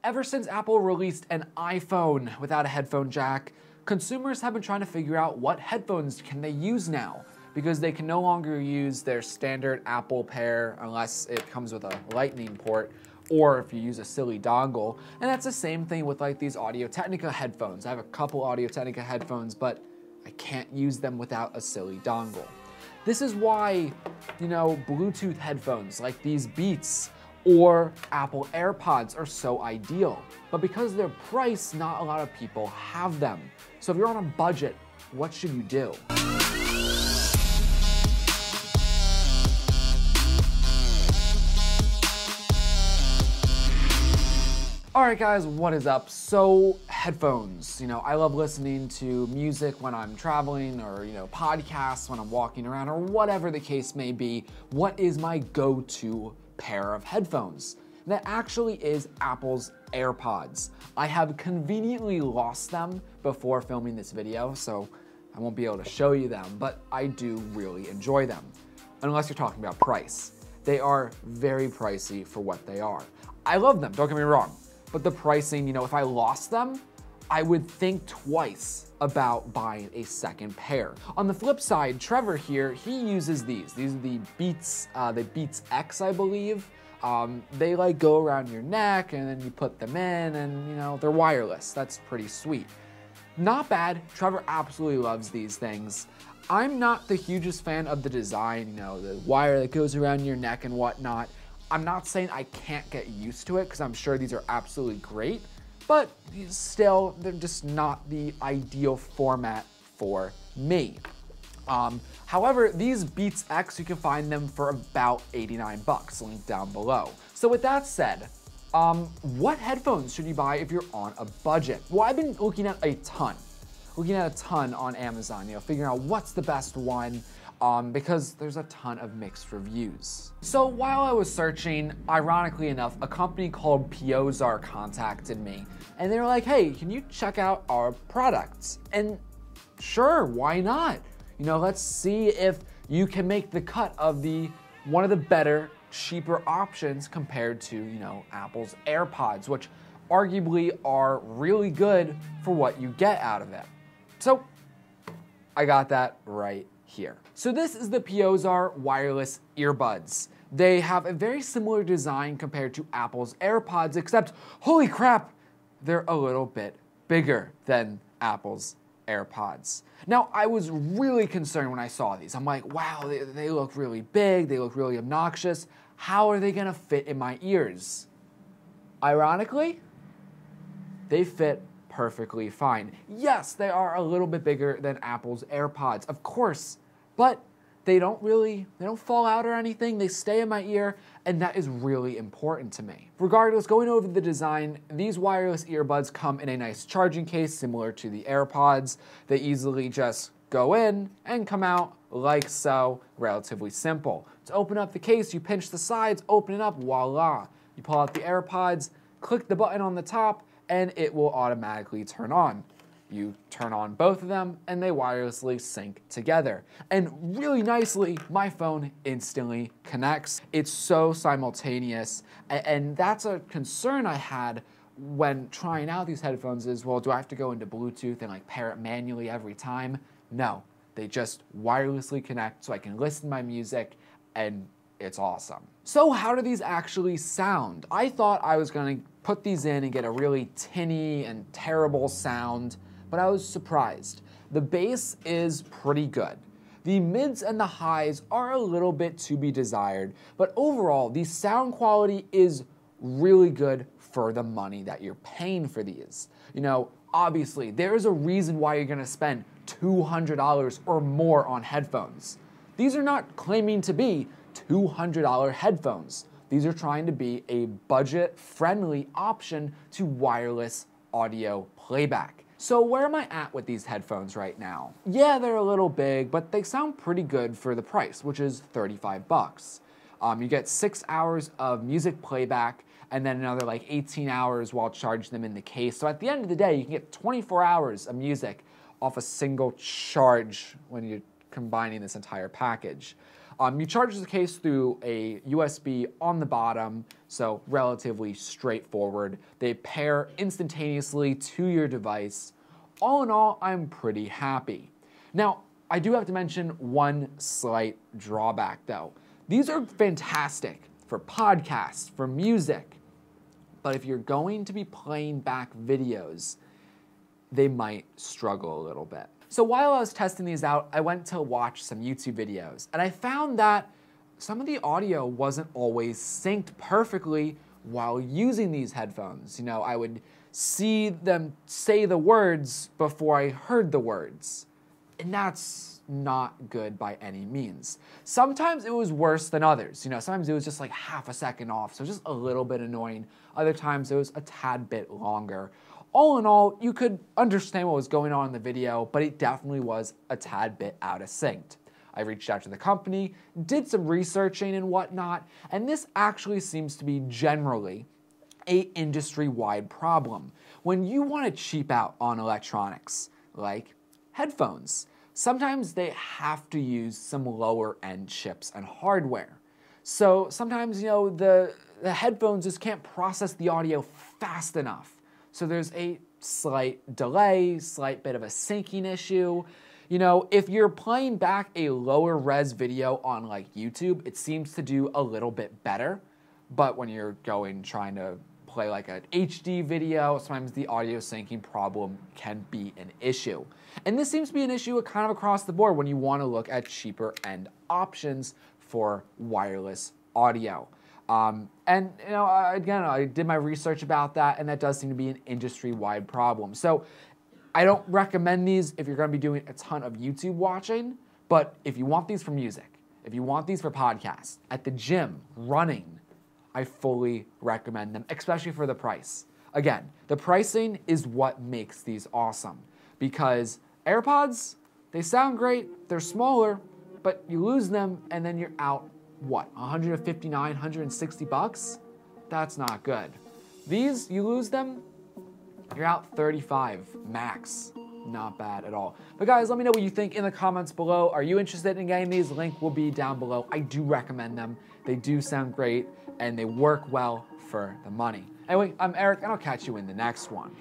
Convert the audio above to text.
Ever since Apple released an iPhone without a headphone jack, consumers have been trying to figure out what headphones can they use now, because they can no longer use their standard Apple pair unless it comes with a lightning port, or if you use a silly dongle. And that's the same thing with like these Audio-Technica headphones. I have a couple Audio-Technica headphones, but I can't use them without a silly dongle. This is why, Bluetooth headphones like these Beats or Apple AirPods are so ideal. But because of their price, not a lot of people have them. So if you're on a budget, what should you do? Alright guys, what is up? So, headphones. I love listening to music when I'm traveling, or podcasts when I'm walking around, or whatever the case may be. What is my go-to pair of headphones? That actually is Apple's AirPods. I have conveniently lost them before filming this video, so I won't be able to show you them, but I do really enjoy them. Unless you're talking about price. They are very pricey for what they are. I love them, don't get me wrong. But the pricing, if I lost them, I would think twice about buying a second pair. On the flip side, Trevor here, he uses these. These are the Beats X, I believe. They like go around your neck and then you put them in and they're wireless. That's pretty sweet. Not bad. Trevor absolutely loves these things. I'm not the hugest fan of the design, the wire that goes around your neck and whatnot. I'm not saying I can't get used to it, because I'm sure these are absolutely great, but still, they're just not the ideal format for me. However, these Beats X, you can find them for about 89 bucks, linked down below. So with that said, what headphones should you buy if you're on a budget? Well, I've been looking at a ton on Amazon, figuring out what's the best one, because there's a ton of mixed reviews. So while I was searching, ironically enough, a company called Piozar contacted me, and they were like, hey, can you check out our products? And sure, why not? Let's see if you can make the cut of one of the better, cheaper options compared to, Apple's AirPods, which arguably are really good for what you get out of it. So I got that right here. So this is the Piozar wireless earbuds. They have a very similar design compared to Apple's AirPods, except, holy crap, they're a little bit bigger than Apple's AirPods. Now, I was really concerned when I saw these. I'm like, wow, they look really big, they look really obnoxious. How are they gonna fit in my ears? Ironically, they fit perfectly fine. Yes, they are a little bit bigger than Apple's AirPods, of course, but they don't fall out or anything. They stay in my ear, and that is really important to me. Regardless, going over the design, these wireless earbuds come in a nice charging case similar to the AirPods. They easily just go in and come out like so, relatively simple. To open up the case, you pinch the sides, open it up, voila. You pull out the AirPods, click the button on the top, and it will automatically turn on. You turn on both of them and they wirelessly sync together. And really nicely, my phone instantly connects. It's so simultaneous. And that's a concern I had when trying out these headphones is, well, do I have to go into Bluetooth and pair it manually every time? No, they just wirelessly connect so I can listen to my music, and it's awesome. So how do these actually sound? I thought I was gonna put these in and get a really tinny and terrible sound, but I was surprised. The bass is pretty good. The mids and the highs are a little bit to be desired, but overall, the sound quality is really good for the money that you're paying for these. Obviously, there is a reason why you're gonna spend $200 or more on headphones. These are not claiming to be $200 headphones. These are trying to be a budget-friendly option to wireless audio playback. So where am I at with these headphones right now? Yeah, they're a little big, but they sound pretty good for the price, which is 35 bucks. You get 6 hours of music playback and then another 18 hours while charging them in the case. So at the end of the day, you can get 24 hours of music off a single charge when you're combining this entire package. You charge the case through a USB on the bottom, so relatively straightforward. They pair instantaneously to your device. All in all, I'm pretty happy. Now, I do have to mention one slight drawback though. These are fantastic for podcasts, for music, but if you're going to be playing back videos, they might struggle a little bit. So while I was testing these out, I went to watch some YouTube videos, and I found that some of the audio wasn't always synced perfectly while using these headphones. You know, I would see them say the words before I heard the words, and that's not good by any means. Sometimes it was worse than others. You know, sometimes it was just like half a second off, so just a little bit annoying. Other times it was a tad bit longer. All in all, you could understand what was going on in the video, but it definitely was a tad bit out of sync. I reached out to the company, did some researching and whatnot, and this actually seems to be generally an industry-wide problem. When you want to cheap out on electronics, like headphones, sometimes they have to use some lower-end chips and hardware. So sometimes, you know, the headphones just can't process the audio fast enough. So there's a slight delay, slight bit of a syncing issue. You know, if you're playing back a lower res video on like YouTube, it seems to do a little bit better. But when you're trying to play like an HD video, sometimes the audio syncing problem can be an issue. And this seems to be an issue kind of across the board when you want to look at cheaper end options for wireless audio. And you know, again, I did my research about that, and that does seem to be an industry-wide problem. So I don't recommend these if you're going to be doing a ton of YouTube watching, but if you want these for music, if you want these for podcasts, at the gym, running, I fully recommend them, especially for the price. Again, the pricing is what makes these awesome, because AirPods, they sound great, they're smaller, but you lose them and then you're out, what, 159, 160 bucks? That's not good. These, you lose them, you're out 35 max. Not bad at all. But guys, let me know what you think in the comments below. Are you interested in getting these? Link will be down below. I do recommend them. They do sound great, and they work well for the money. Anyway, I'm Eric, and I'll catch you in the next one.